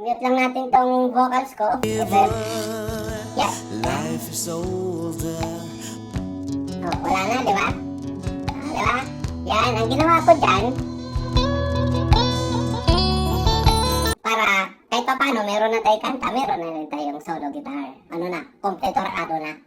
Mute lang natin tong vocals ko. Yeah. Life is older. Oh, wala na, di ba? Di ba? Yan, ang ginawa ko dyan, para kahit pa paano, meron na tayong kanta, meron na rin tayong solo guitar. Ano na, kompletorado na.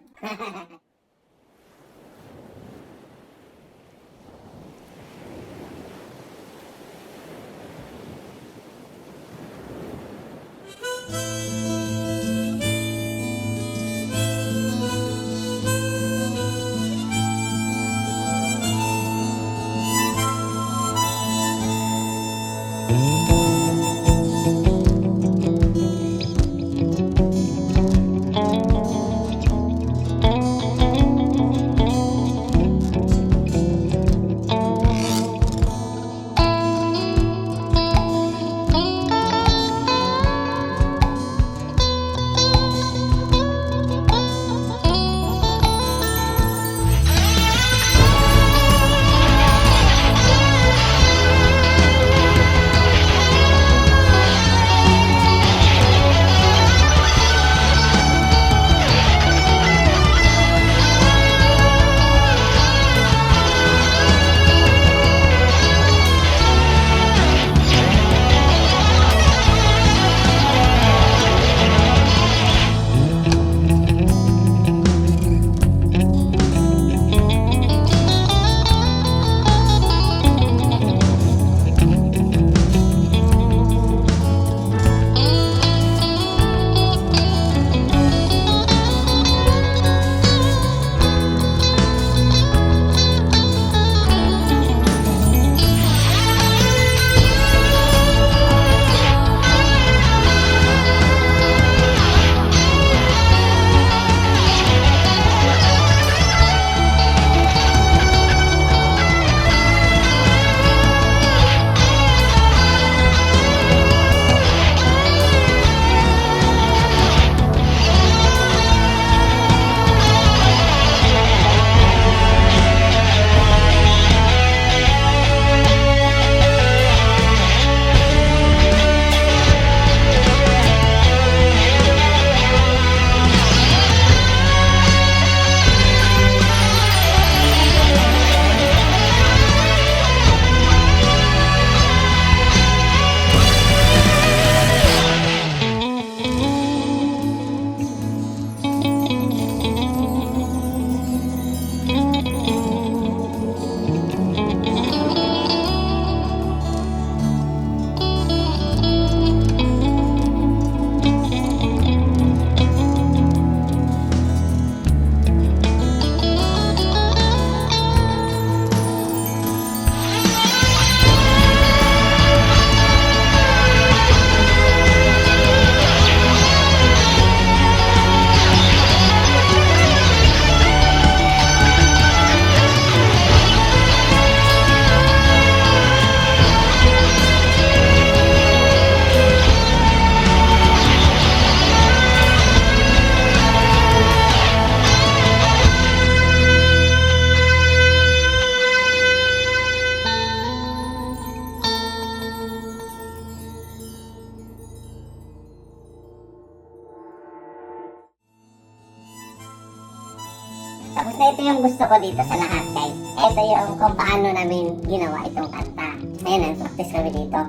Tapos na ito yung gusto ko dito sa lahat, guys. Ito yung kung paano namin ginawa itong kanta. Ayan, nag-practice kami dito.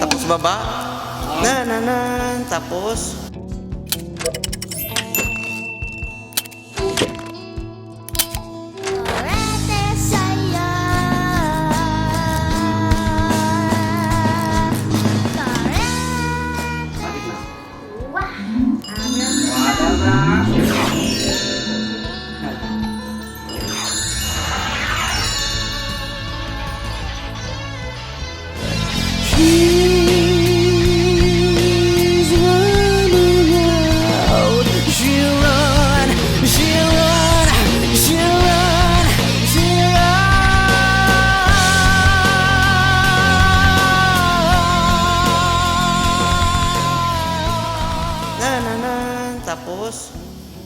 Tapos baba. Na na na. Tapos. She's running out. She'll run, she'll run, she'll run, she'll run. Na na na. Tapos.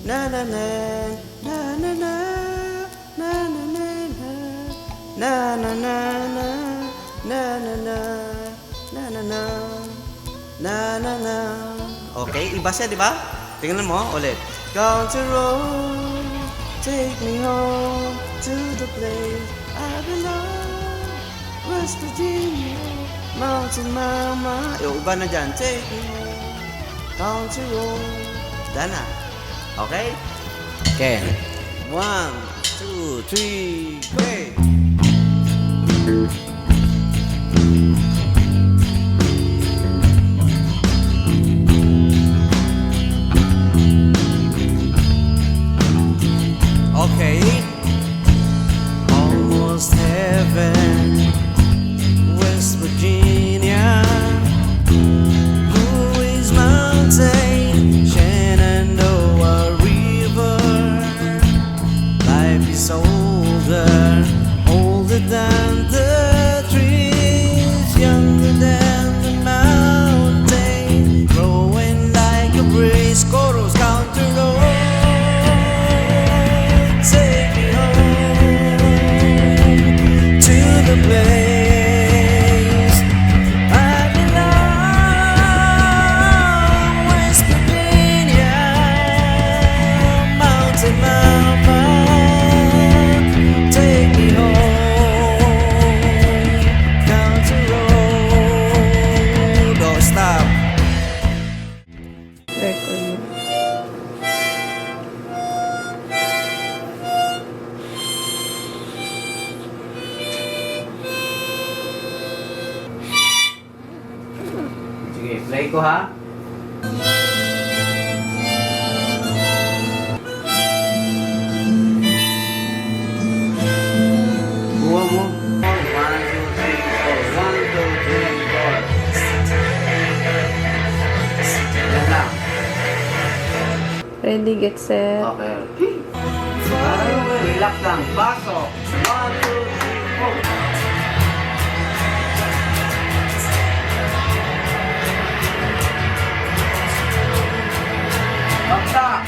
Na na na. Na na na. Na na na na. Na na na na. Na na na. Na na na. na na na. Okay, iba siya, di ba? Tingnan mo, ulit. Country road, take me home to the place I belong. West Virginia, Mountain Mama. Yung iba na dyan, take me home, country road. Dana. Okay? Okay. 1, 2, 3, play. Okay. Almost heaven, West Virginia, Blue Ridge Mountain, Shenandoah River. Life is older, older than the trees, younger than the mountain, growing like a breeze. Chorus, country road. Take me home to the place I belong. West Virginia, Mountain Mama, take me home, country road. Don't stop. Record mo. Sige, play ko ha. Buha mo. 1, 2, 3, 4. 1, 2, 3, 4. Yan lang. Ready, get set. Okay. Relax lang. Pasok. 1, 2, 3, 4. Bakta!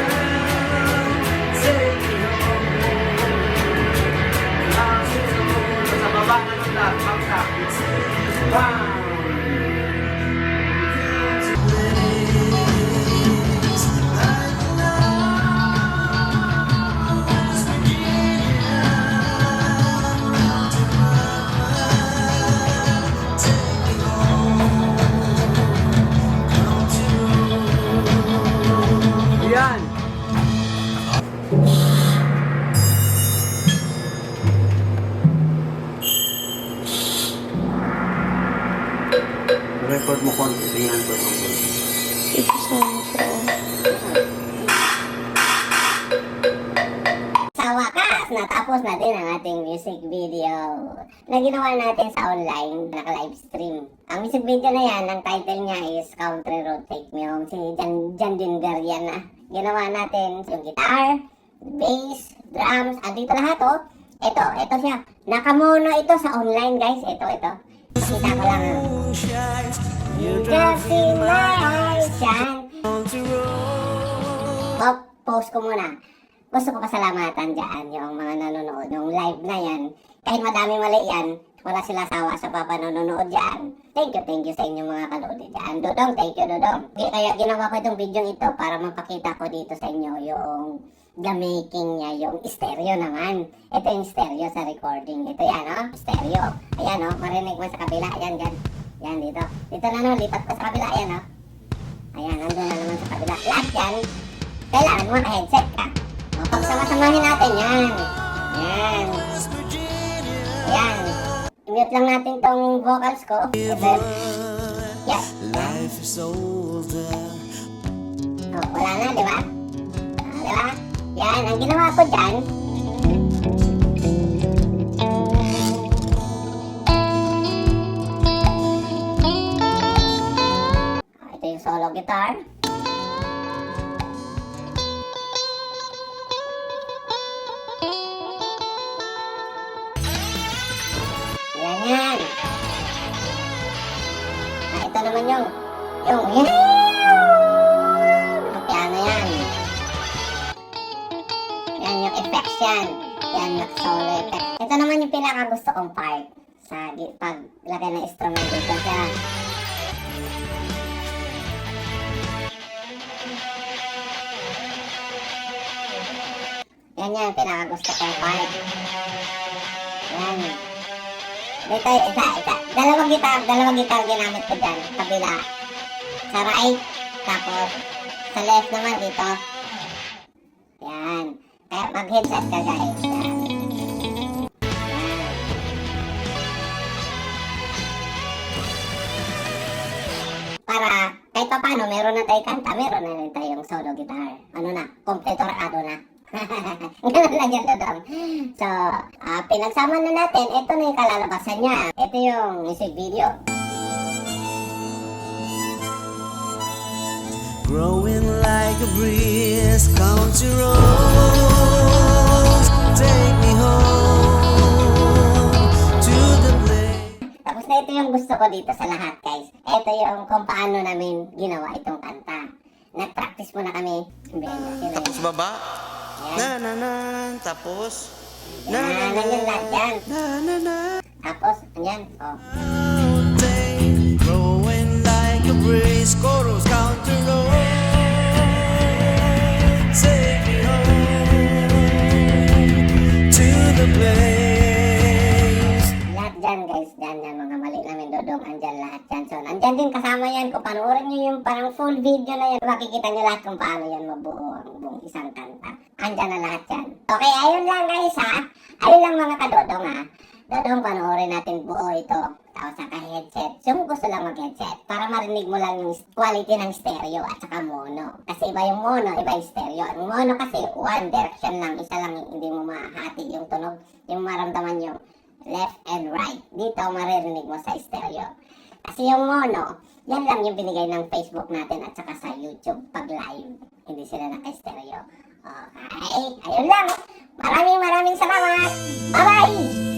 Sa baba na ng lahat. Bakta! Bam! Yan! Record mo konti, tingnan ko yung konti. Ito sa Sa wakas, natapos na din ang ating music video na ginawa natin sa online, naka-live stream. Ang music video na yan, ang title niya is Country Road Take Me Home. Si Jan Dinder yan na. Ginawa natin yung guitar, bass, drums, andito lahat oh. Ito siya. Nakamono ito sa online guys. Ito. Kita ko lang ah. You just see my eyes shine. Post ko muna. Gusto ko pasalamatan dyan yung mga nanonood. Yung live na yan. Kahit madami mali yan, wala sila sawa sa papanonood dyan. Thank you sa inyong mga kalodi dyan. Dodong, thank you Dodong. Kaya ginawa ko itong video ito para mapakita ko dito sa inyo yung the making niya, yung stereo naman. Ito yung stereo sa recording. Ito yan oh, stereo. Ayan oh, marinig mo sa kabila. Yan dyan. Yan dito. Dito na no, lipat ko sa kabila. Ayan oh. Ayan, nandun na naman sa kabila. Lahat yan, kailangan mo naka-headset ka. O, pagsama-samahin natin yan. Yan. Ayan. I-mute lang natin tong vocals ko. Then, yan. Life is older. O, wala na, di ba? Di ba? Yan, ang ginawa ko dyan, ito yung solo guitar. Yan. Ito naman yung piano yan. Yan yung effects yan. Yan yung solo effect. Ito naman yung pinaka gusto kong part sa paglagay ng instrument dito siya. Yan yan, pinakagusto kong part. Yan. Dito, isa. Dalawang gitar ginamit ko dyan. Kabila. Sa right. Tapos, sa left naman dito. Yan. Kaya mag-headset ka guys. Yan. Para kahit pa paano, meron na tayong kanta, meron na rin tayong solo guitar. Ano na, kompleto rakado na. Ganun lang yan, Dodong. So, pinagsama na natin, ito na yung kalalabasan niya. Ito yung music video. Growing like a breeze, country roads, take me home to the place. Tapos na ito yung gusto ko dito sa lahat, guys. Ito yung kung paano namin ginawa itong kanta. Nag-practice muna kami. Tapos baba. Yan. Na na na. Tapos. Yan, ganyan lahat yan. Na na na. Tapos, andyan. Oh. Mountain, growing like a breeze, chorus, country roads, take me home to the place. Lahat dyan, guys. Dyan, mga mali namin, Dodong. Andyan lahat dyan. So, andyan din kasama yan. Kung panoorin nyo yung parang full video na yan, makikita nyo lahat kung paano yan mabuo ang buong isang kanta. Andyan na lahat yan. Okay, ayun lang guys ha. Ayun lang mga kadodong ha. Dodong, panoorin natin buo ito. Tapos saka headset. Yung gusto lang mag-headset. Para marinig mo lang yung quality ng stereo at saka mono. Kasi iba yung mono, iba yung stereo. Ang mono kasi one direction lang. Isa lang, hindi mo mahati yung tunog. Yung maramdaman yung left and right. Dito maririnig mo sa stereo. Kasi yung mono, yan lang yung binigay ng Facebook natin at saka sa YouTube pag live. Hindi sila naka-stereo. Okay, ayun lang. Maraming salamat. Bye-bye!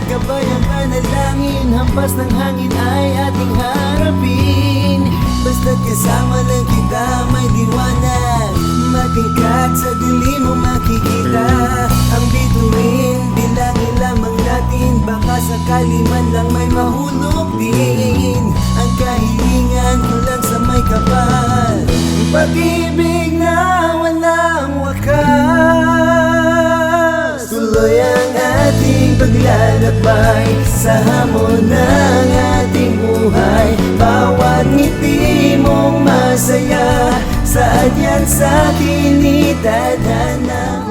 Gabay ang panalangin, hampas ng hangin ay ating harapin. Basta't kasama lang kita, may liwanag. Matingkad sa dilim mo makikita ang bituin, bilangin lamang natin. Baka sakali man lang may mahulog din. Ang kahilingan ko lang sa may kapal, pag-ibig na walang wakas. Tuloy ang ating paglalakbay sa hamon ng ating buhay. Bawat ngiti mong masaya, saan yan sa akin itadhana.